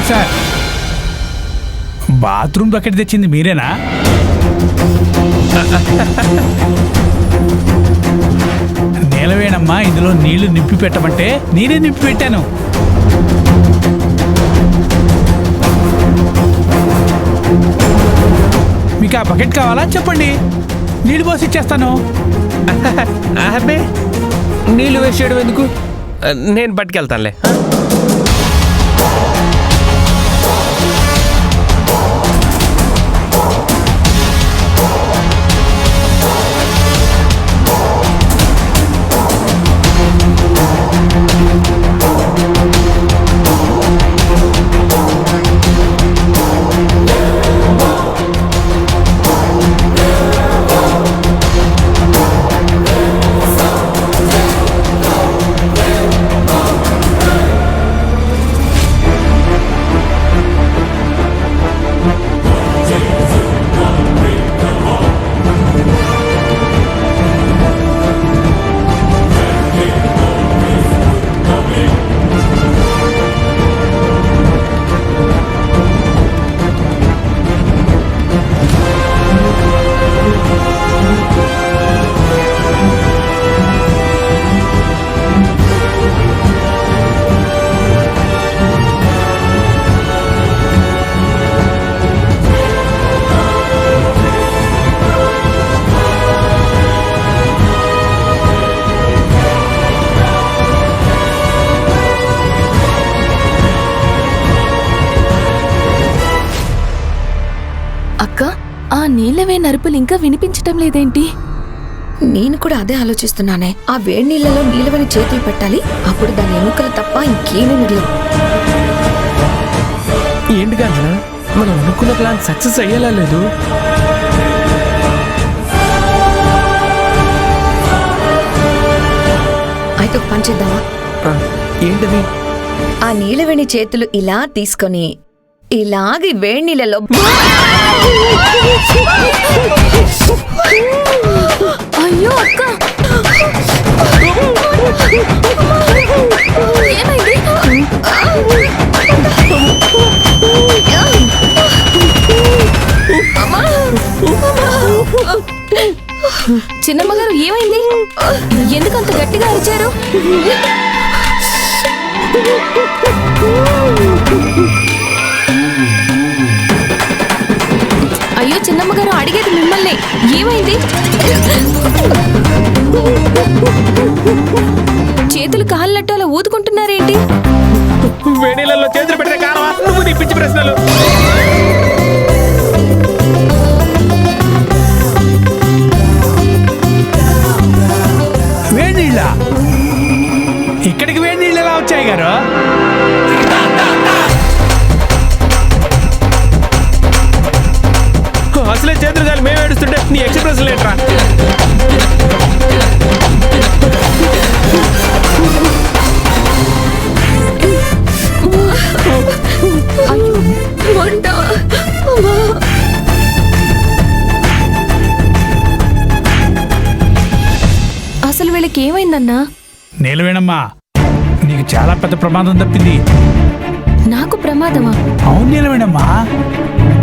Sir, bathroom bucket తెచ్చింది మీరేనా? నీలవేణమ్మా ఇందులో నీళ్లు నింపి పెట్టమంటే నేనే నింపి పెట్టాను. మీకు ఆ బకెట్ కావాలా చెప్పండి, నీళ్ళు పోసి ఇచ్చేస్తాను. అబ్బే, నీళ్ళు వేస్ట్ చేయడం ఎందుకు, నేను పట్టుకెళ్తానులే. అక్క, ఆ నీళ్ళవే నరుపులు ఇంకా వినిపించటం లేదేంటి? నేను కూడా అదే ఆలోచిస్తున్నానే. ఆ వేడి నీళ్ళలో నీలవని చేతులు పెట్టాలి, అప్పుడు దాని ఎముకలు తప్ప ఇంకేమీ మిగలవు. ఏంటి కాదు, మనం అనుకున్న ప్లాన్ సక్సెస్ అయ్యేలా లేదు. అయితే ఒక పని చేద్దామా? ఏంటది? ఆ నీలవేణి చేతులు ఇలా తీసుకొని ఇలాగే వేడి నీళ్ళలో అయ్యో అక్క, ఏమైంది? చిన్నమ్మగారు ఏమైంది? ఎందుకంత గట్టిగా అరిచారు? అయ్యో చిన్నమ్మగారు, అడిగేది మిమ్మల్ని, ఏమైంది? చేతులు కాళ్ళట్టు అలా ఊదుకుంటున్నారేంటి? వేణీలలో చేతులు పెడితే కారవా నువ్వు నీ పిచ్చి ప్రశ్నలు? వేడి నీళ్ళ? ఇక్కడికి వేడి నీళ్ళు ఎలా వచ్చాయి గారు? అసలే చేతులు కాదు మేము ఏడుస్తుంటే నీ ఎక్స్ప్రెస్ లేట్రా. అసలు వీళ్ళకి ఏమైందన్నా? నీలవేణమ్మా, నీకు చాలా పెద్ద ప్రమాదం తప్పింది. నాకు ప్రమాదమా? అవును నీలవేణమ్మా,